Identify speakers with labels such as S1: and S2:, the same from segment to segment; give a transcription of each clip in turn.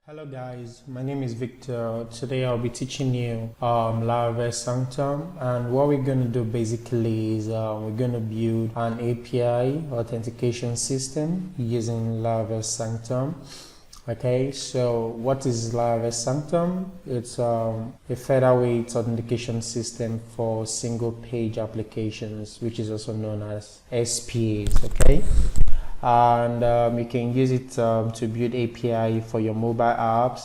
S1: Hello guys, my name is Victor. Today I'll be teaching you Laravel Sanctum, and what we're going to do basically is we're going to build an API authentication system using Laravel Sanctum. Okay, so what is Laravel Sanctum? It's a featherweight authentication system for single page applications, which is also known as SPAs. Okay, and you can use it to build API for your mobile apps,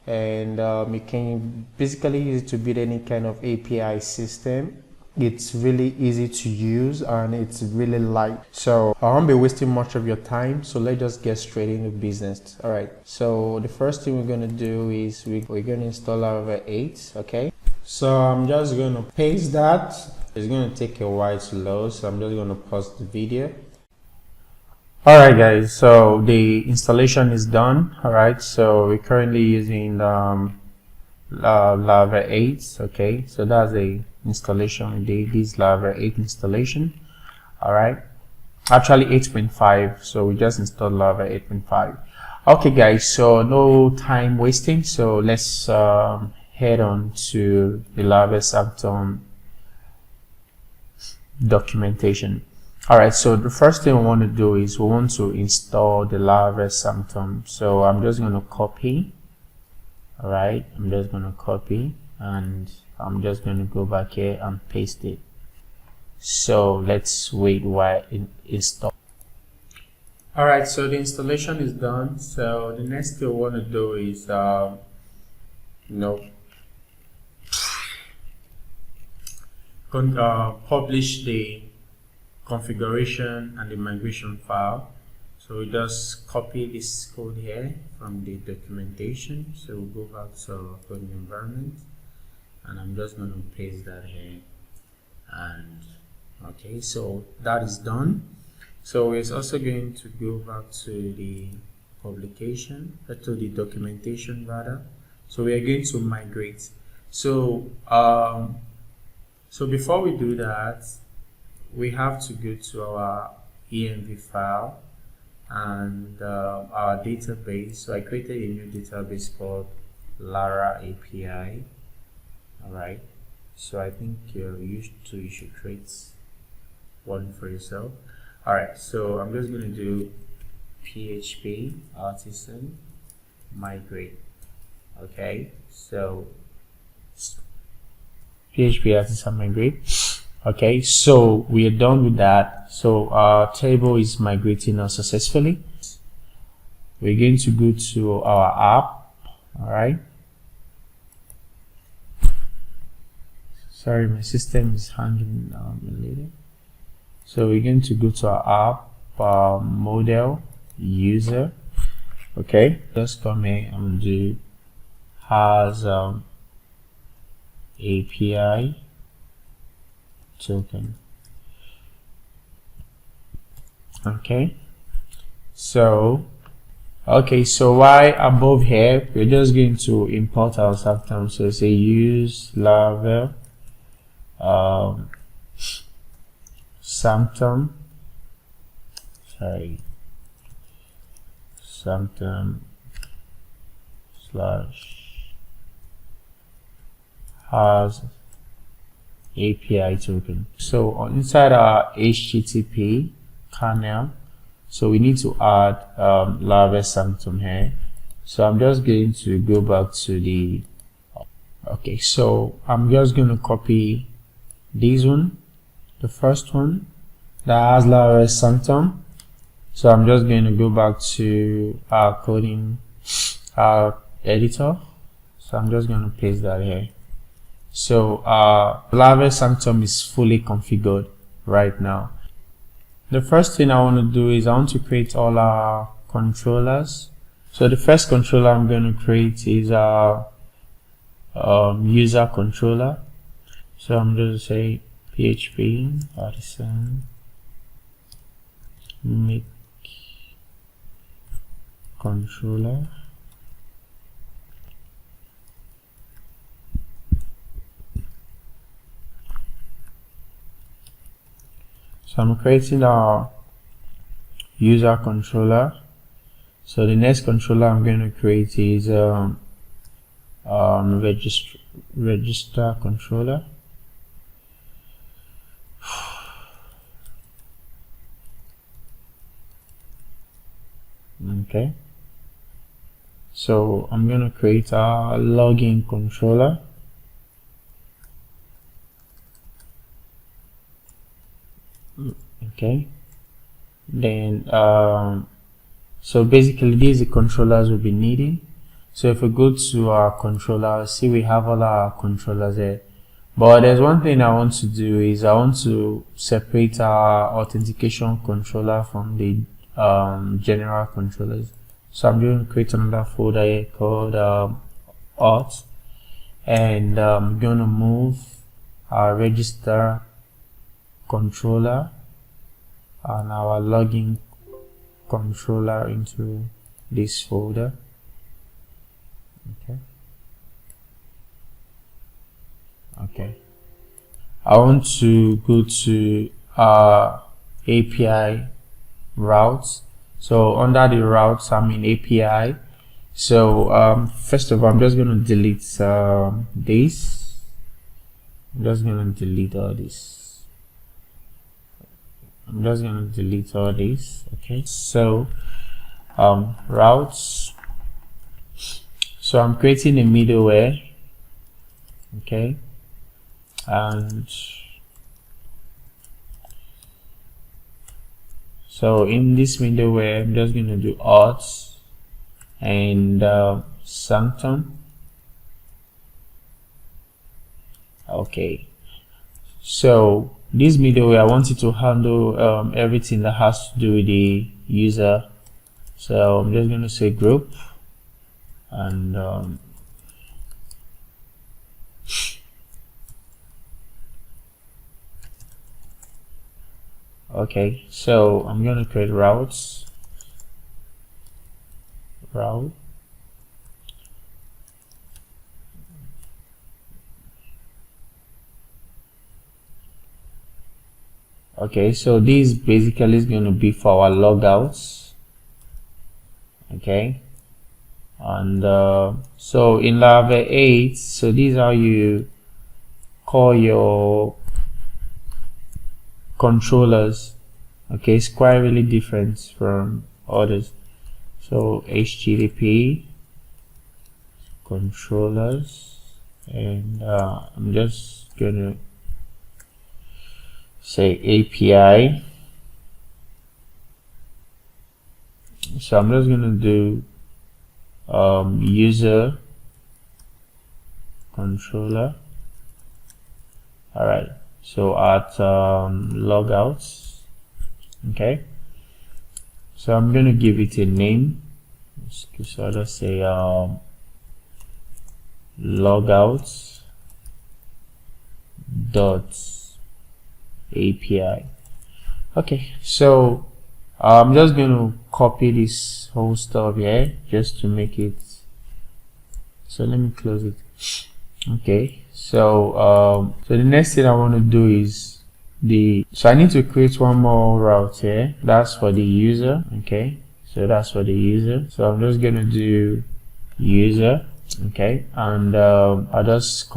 S1: and you can basically use it to build any kind of API system. It's really easy to use and it's really light, so I won't be wasting much of your time, so let's just get straight into business. All right, so the first thing we're going to do is we're going to install Laravel 8. Okay, so I'm just going to paste that. It's going to take a while to load, so I'm just going to pause the video. Alright guys, so the installation is done. Alright, so we're currently using Laravel 8. Okay, so that's the installation. This Laravel 8 installation. Alright, actually 8.5, so we just installed Laravel 8.5. Okay guys, so no time wasting, so let's head on to the Laravel Sanctum documentation. Alright, so the first thing we want to do is we want to install the Laravel Sanctum. So I'm just going to copy. Alright, I'm just going to copy and I'm just going to go back here and paste it. So let's wait while it installs. Alright, so the installation is done. So the next thing we want to do is publish the configuration and the migration file. So we just copy this code here from the documentation. So we'll go back to our coding environment and I'm just going to paste that here. And okay, so that is done. So we're also going to go back to the publication, to the documentation rather. So we are going to migrate. So before we do that, we have to go to our env file and our database. So I created a new database called Lara API. Alright, so I think you should create one for yourself. Alright, so I'm just going to do PHP artisan migrate. Okay, so PHP artisan migrate. Okay, so we are done with that. So our table is migrating now successfully. We're going to go to our app. All right. Sorry, my system is hanging a little. So we're going to go to our app, model, user. Okay, just come here and do has API token. Okay, so why above here we're just going to import our Sanctum. So say use Laravel Sanctum slash has API token. So on inside our HTTP kernel, so we need to add Laravel Sanctum here. So I'm just going to go back to the okay, so I'm just going to copy this one, the first one that has Laravel Sanctum. So I'm just going to go back to our coding editor. So I'm just going to paste that here. So Laravel Sanctum is fully configured right now. The first thing I want to do is I want to create all our controllers. So the first controller I'm going to create is our user controller. So I'm going to say PHP artisan make controller. So I'm creating our user controller. So the next controller I'm going to create is register controller. Okay, so I'm going to create a login controller. Okay, then so basically these are the controllers we'll be needing. So if we go to our controller, see we have all our controllers there, but there's one thing I want to do is I want to separate our authentication controller from the general controllers. So I'm going to create another folder here called auth, and I'm going to move our register controller and our login controller into this folder. Okay, I want to go to our API routes. So under the routes, I'm in API. So first of all, I'm just going to delete this. I'm just going to delete all this. I'm just going to delete all this. Okay, so routes. So I'm creating a middleware. Okay, and so in this middleware I'm just going to do auth and Sanctum. Okay, so this middleware I want it to handle everything that has to do with the user. So I'm just going to say group and okay, so I'm going to create route. Okay, so this basically is going to be for our logouts. Okay, and so in Laravel 8, so this is how you call your controllers. Okay, it's quite really different from others. So HTTP controllers, and I'm just gonna say API. So I'm just gonna do user controller. All right, so at logouts. Okay, so I'm gonna give it a name. So I'll just say logouts dot API. Okay, so I'm just going to copy this whole stuff here just to make it. So let me close it. Okay, so so the next thing I want to do is so I need to create one more route here. That's for the user. Okay, so that's for the user. So I'm just going to do user. Okay, and I'll just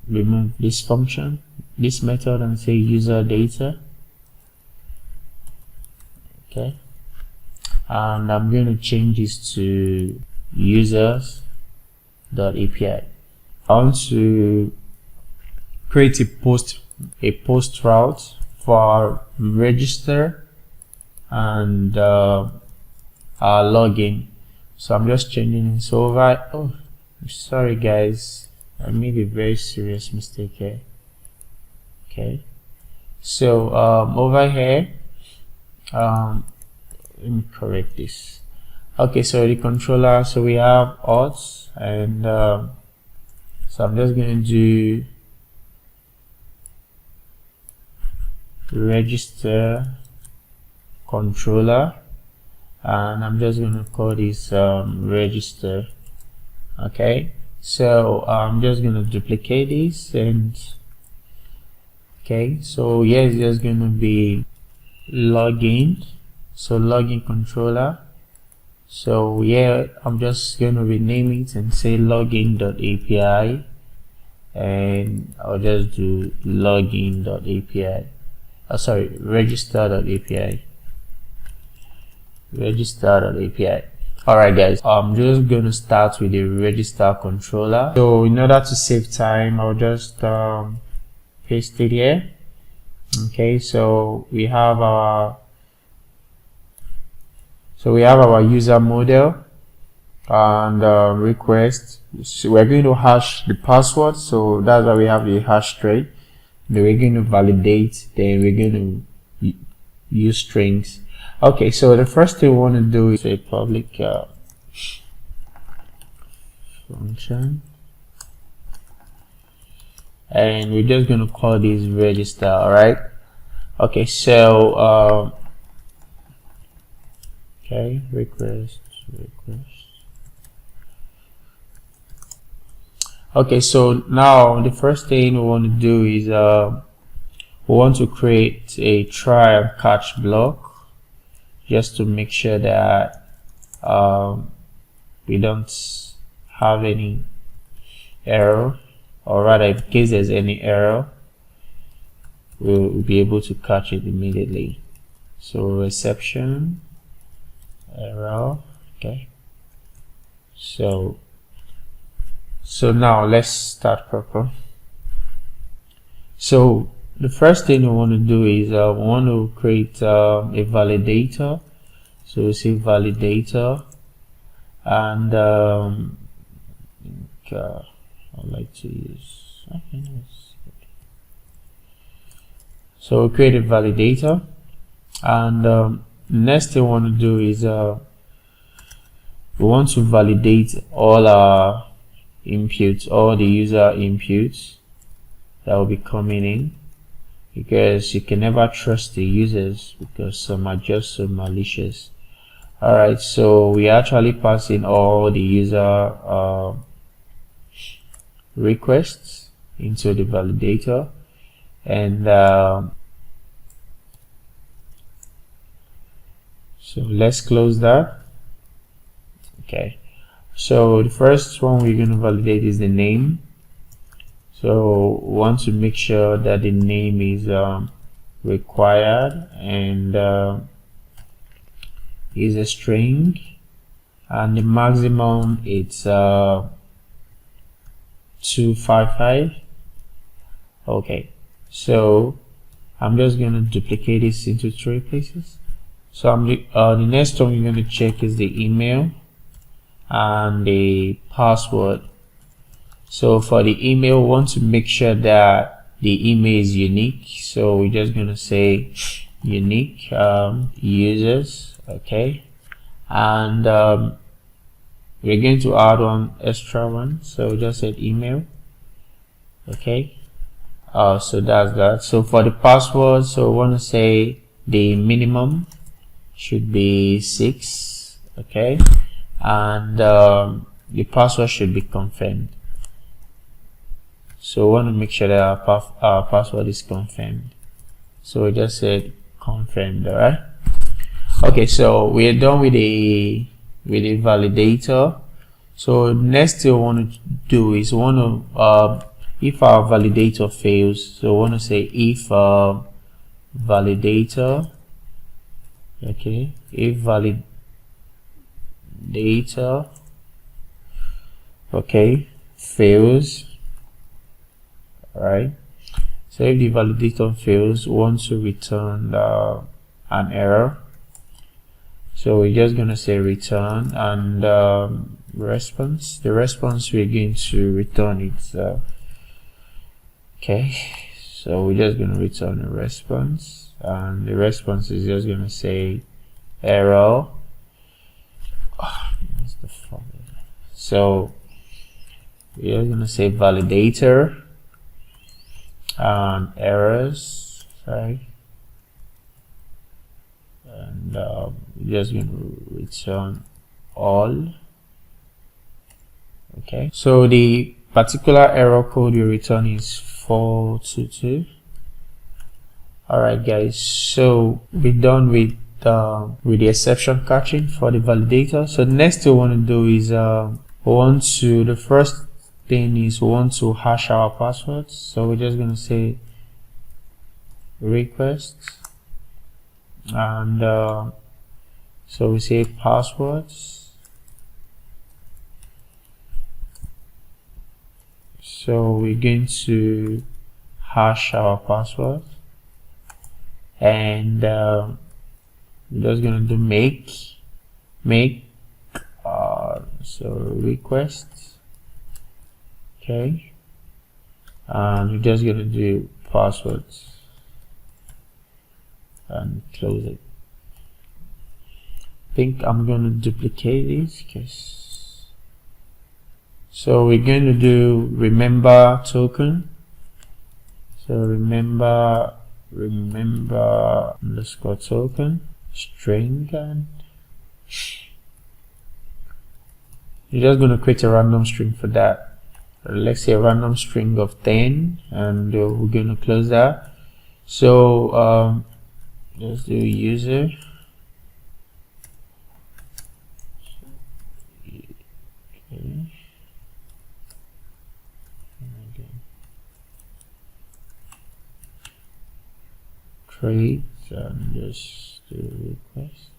S1: remove this function, this method, and say user data. Okay, and I'm going to change this to users.api. I want to create a post route for register and our login. So I'm just changing it. So oh, sorry guys, I made a very serious mistake here. Okay, so over here, let me correct this. Okay, so the controller, so we have auth, and so I'm just going to do register controller, and I'm just going to call this register. Okay, so I'm just going to duplicate this, and okay, so yes, there's going to be login. So login controller, So yeah, I'm just going to rename it and say login.api, and I'll just do login.api. Sorry, register.api. Alright guys, I'm just going to start with the register controller. So in order to save time, I'll just paste it here. Okay, so we have our user model and request. So we're going to hash the password, so that's why we have the hash string. Then we're going to validate, then we're going to use strings. Okay, so the first thing we want to do is a public function, and we're just going to call this register. All right. Okay, so okay, request. Okay, so now the first thing we want to do is we want to create a try and catch block, just to make sure that we don't have any error, or rather in case there's any error, we'll be able to catch it immediately. So reception error. Okay, so now let's start proper. So the first thing we want to do is we want to create a validator. So we say validator, and I like to use, so we create a validator, and next thing we want to do is we want to validate all our inputs, all the user inputs that will be coming in, because you can never trust the users, because some are just so malicious. Alright, so we actually pass in all the user requests into the validator, and so let's close that. Okay, so the first one we're going to validate is the name. So we want to make sure that the name is required, and is a string, and the maximum it's 255. Okay, so I'm just going to duplicate this into 3 places. So the next one we're going to check is the email and the password. So for the email, we want to make sure that the email is unique, so we're just going to say unique users. Okay, and we're going to add one extra one, so we just said email. Okay, so that's that. So for the password, so we want to say the minimum should be 6. Okay, and the password should be confirmed. So we want to make sure that our password is confirmed, so we just said confirmed. All right. Okay, so we are done with the validator. So next thing we want to do is we want to if our validator fails, so we want to say if validator, okay, if validator, okay, fails. All right, so if the validator fails, we want to return an error. So we're just going to say return, and response. The response we're going to return is okay. So we're just going to return a response, and the response is just going to say error. So we're just going to say validator and errors. Sorry. And we're just going to return all. Okay, so the particular error code you return is 422. Alright guys, so we're done with the exception catching for the validator. So the next thing we want to do is the first thing is we want to hash our passwords. So we're just going to say request, and so we say passwords. So we're going to hash our password, and we're just going to do make so request, okay, and we're just going to do passwords and close it. I think I'm going to duplicate this case. So we're going to do remember token. So remember underscore token string, and you're just going to create a random string for that. Let's say a random string of 10, and we're going to close that. So let's do user. Okay. Create and just do request.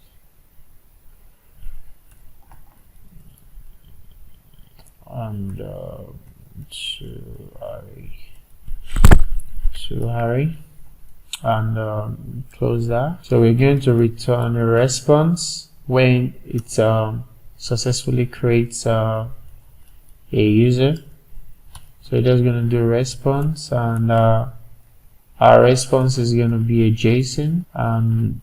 S1: And to Harry, and close that. So we're going to return a response when it successfully creates a user. So we're just going to do response, and our response is going to be a JSON, and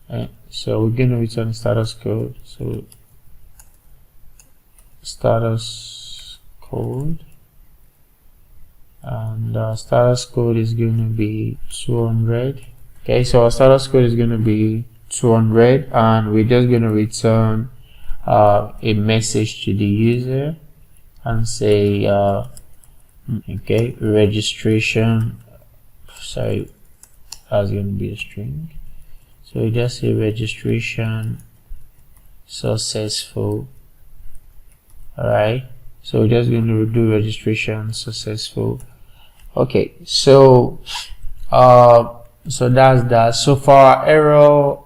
S1: so we're going to return status code. So status code, and status code is going to be 200. Okay, so our status code is going to be 200, and we're just going to return a message to the user and say okay, registration, sorry, that's going to be a string. So we just say registration successful. Alright, so we're just going to do registration successful. Okay, so so that's that. So for our error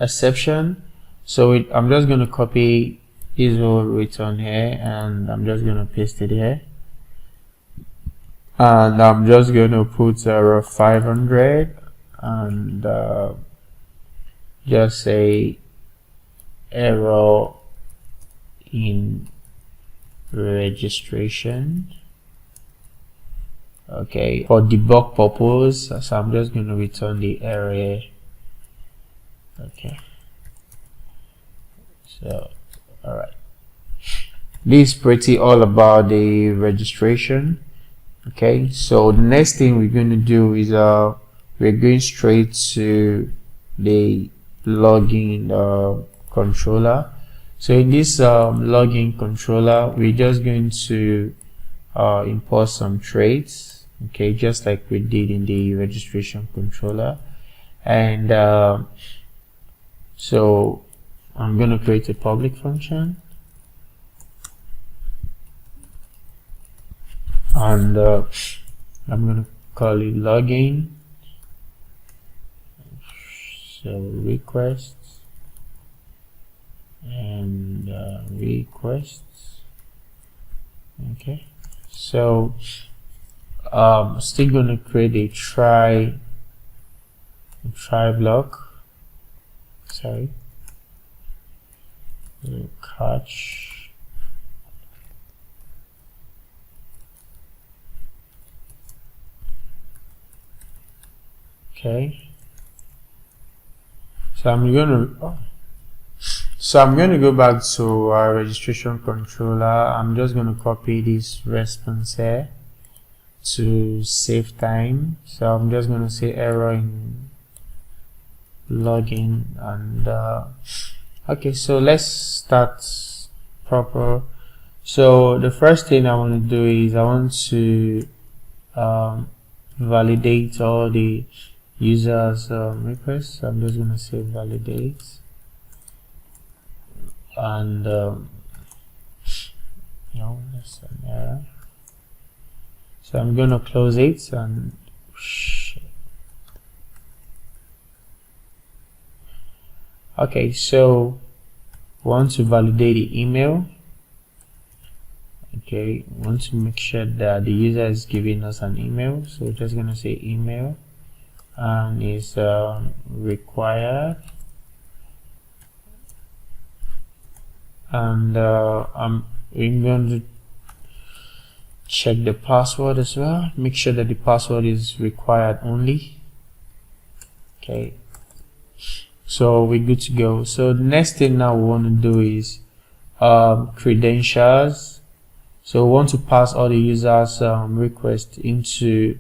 S1: exception, so I'm just going to copy this whole return here, and I'm just going to paste it here, and I'm just going to put error 500, and just say error in registration. Okay, for debug purpose, so I'm just going to return the error here. Okay, so alright, this is pretty all about the registration. Okay, so the next thing we're going to do is we're going straight to the login controller. So in this login controller, we're just going to import some traits, okay, just like we did in the registration controller. And so I'm going to create a public function, and I'm going to call it login. So requests and requests. Okay, so still going to create a try block, sorry, catch, okay. So I'm going to go back to our registration controller. I'm just going to copy this response here to save time. So I'm just going to say error in login, and okay, so let's start proper. So the first thing I want to do is I want to validate all the users requests. So I'm just going to say validate, and no, that's an error. So I'm gonna close it and okay, so want to validate the email. Okay, want to make sure that the user is giving us an email, so we're just gonna say email and is required, and I'm going to check the password as well, make sure that the password is required only. Okay, so we're good to go. So the next thing now we want to do is credentials. So we want to pass all the users requests into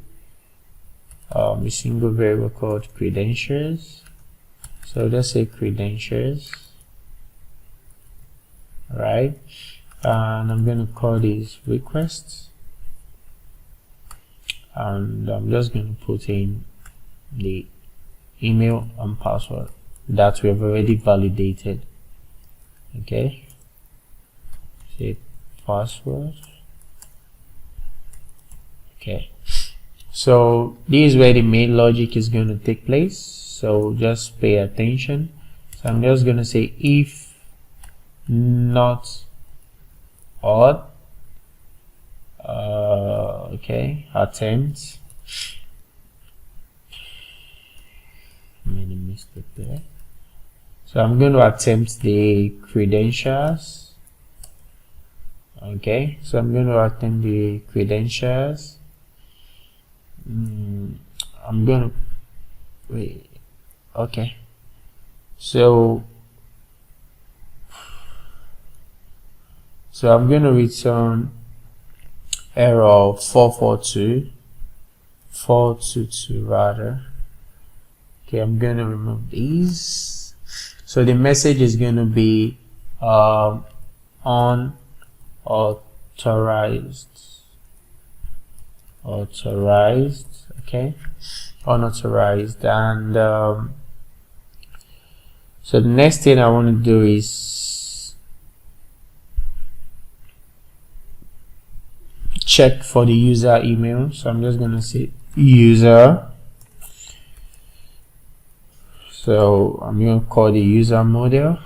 S1: a single variable called credentials. So let's say credentials, right? And I'm going to call these requests, and I'm just going to put in the email and password that we have already validated. Okay, say password. Okay, so this is where the main logic is going to take place, so just pay attention. So I'm just going to say if not odd, okay, attempt, made a mistake there. So I'm going to attempt the credentials. Okay, so I'm going to attempt the credentials. I'm going to wait. Okay, so I'm going to return error 422 rather. Okay, I'm going to remove these. So the message is going to be unauthorized, okay, unauthorized. And so the next thing I want to do is check for the user email. So I'm just going to say user. So I'm going to call the user model,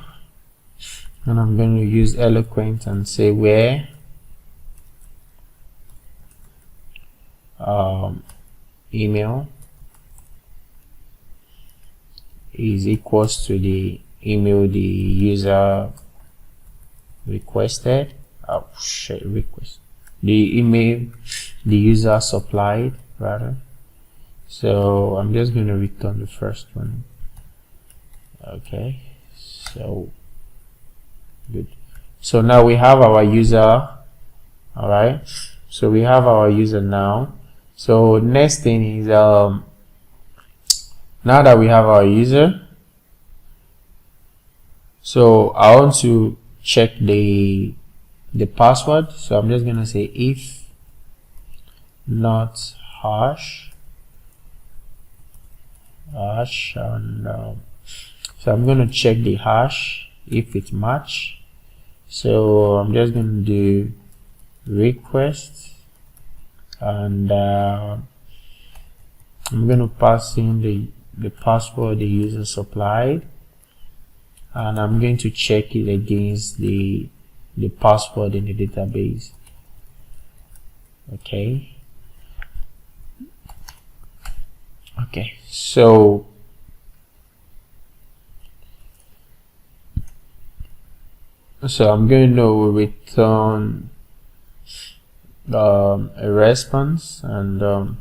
S1: and I'm going to use eloquent and say where email is equals to the email the user requested. The email the user supplied rather. So I'm just going to return the first one. Okay, so good. So now we have our user. All right, so we have our user now. So next thing is now that we have our user, so I want to check the password. So I'm just gonna say if not hash, and so I'm gonna check the hash if it match. So I'm just gonna do request, and I'm gonna pass in the password the user supplied, and I'm going to check it against the password in the database. Okay, so I'm going to return a response, and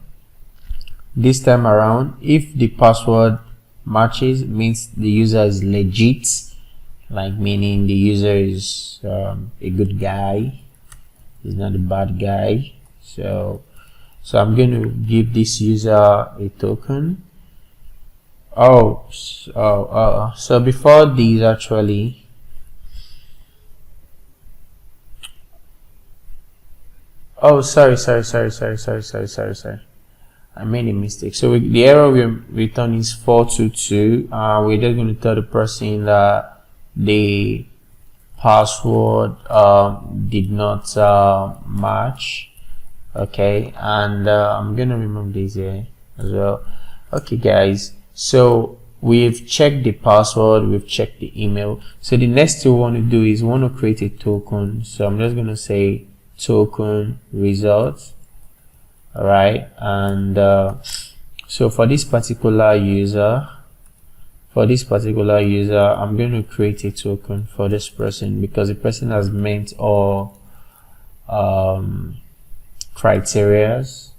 S1: this time around, if the password matches, means the user is legit, like meaning the user is a good guy, he's not a bad guy. So I'm going to give this user a token. So before these, actually, sorry, I made a mistake. So the error we return is 422. We're just going to tell the person that the
S2: password did not match. Okay, and I'm gonna remove this here as well. Okay guys, so we've checked the password, we've checked the email. So the next thing we want to do is we want to create a token. So I'm just gonna say token results. All right, and so for this particular user, I'm going to create a token for this person because the person has met all criterias.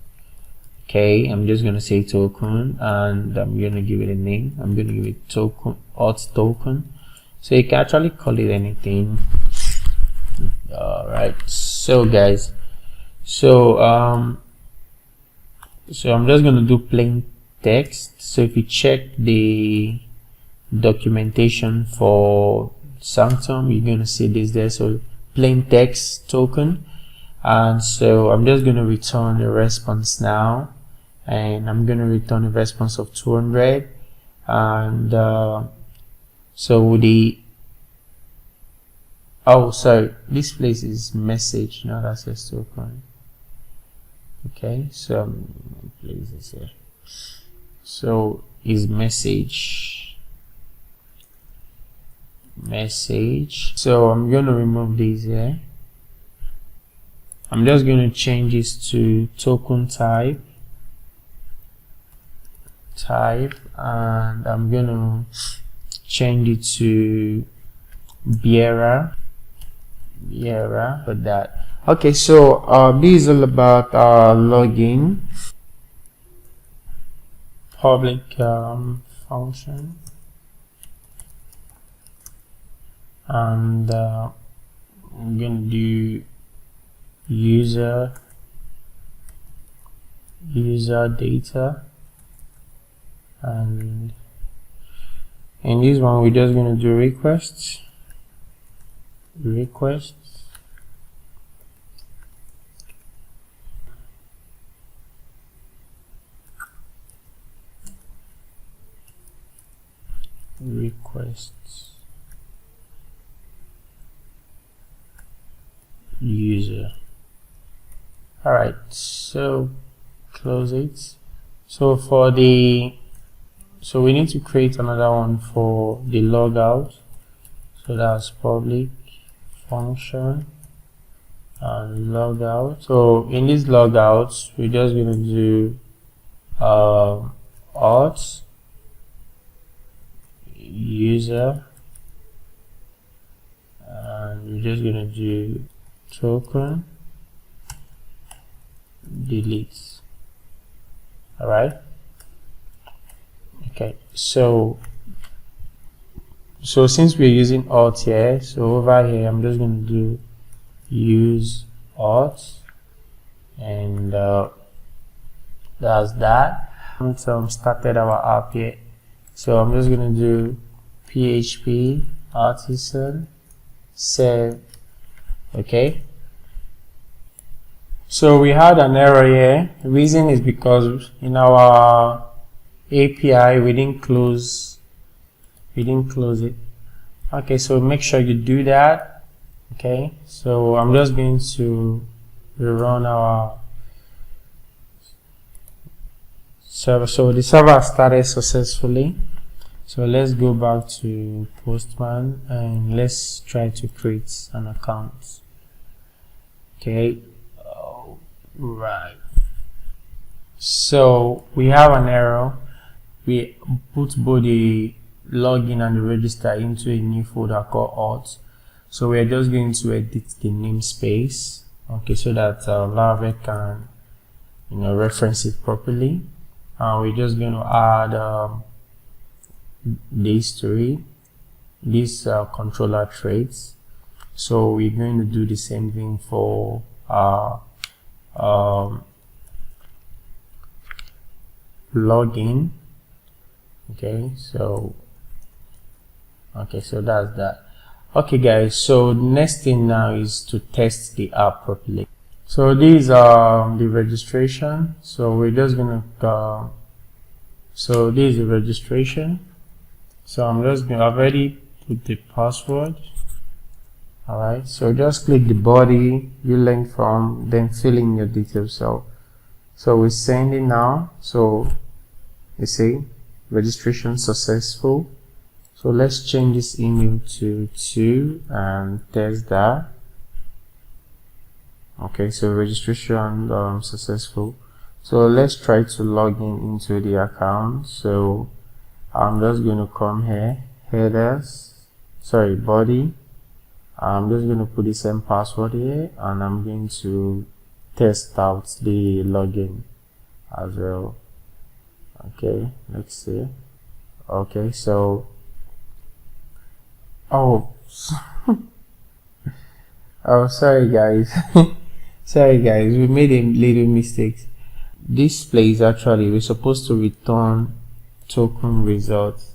S2: Okay, I'm just going to say token, and I'm going to give it a name. I'm going to give it token, auth token. So you can actually call it anything. All right, so guys, so I'm just going to do plain text. So if you check the documentation for Sanctum, you're going to see this there. So plain text token, and so I'm just going to return a response now, and I'm going to return a response of 200, and so the this place is message, not access token. Okay, so place this here. So is message. So I'm going to remove these here. I'm just going to change this to token type, and I'm going to change it to bearer for that. Okay, so this is all about login, public function, and I'm gonna do user data, and in this one we're just gonna do requests. User. All right, so close it. So for we need to create another one for the logout. So that's public function and logout. So in this logout, we're just going to do auth user, and we're just going to do token delete. All right. Okay, so since we're using auth here, so over here I'm just going to do use auth, and that's that. Started our app here, so I'm just going to do php artisan save. Okay, so we had an error here. The reason is because in our API we didn't close it. Okay, so make sure you do that. Okay, so I'm just going to rerun our server. So the server started successfully. So let's go back to Postman and let's try to create an account. Okay, right. So we have an error. We put both the login and the register into a new folder called auth. So we're just going to edit the namespace, okay, so that Laravel can, reference it properly. We're just going to add the history, these controller traits. So we're going to do the same thing for login. Okay, so that's that. Okay guys, so the next thing now is to test the app properly. So these are the registration. So we're just gonna so this is the registration. So I've already put the password, Alright, so just click the body you learned from, then fill in your details. So we're sending now. So you see registration successful. So let's change this email to 2 and test that. Okay, so registration successful. So let's try to log in into the account. So I'm just going to come here, body. I'm just going to put the same password here, and I'm going to test out the login as well. Okay, let's see. Okay, so oh sorry guys. Sorry guys, we made a little mistake. This place actually we're supposed to return token results.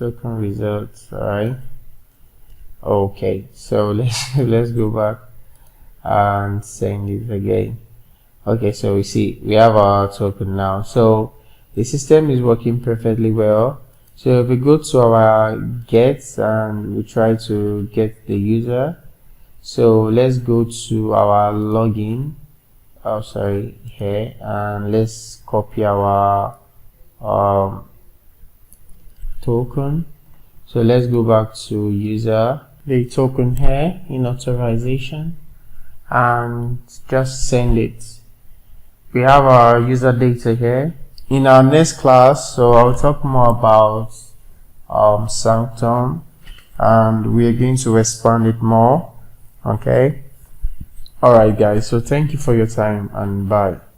S2: Alright. Okay, so let's go back and send it again. Okay, so we see we have our token now. So the system is working perfectly well. So if we go to our get and we try to get the user, so let's go to our login, here, and let's copy our token. So let's go back to user, the token here in authorization, and just send it. We have our user data here. In our next class, so I'll talk more about Sanctum, and we are going to expand it more. Okay. Alright guys, so thank you for your time, and bye.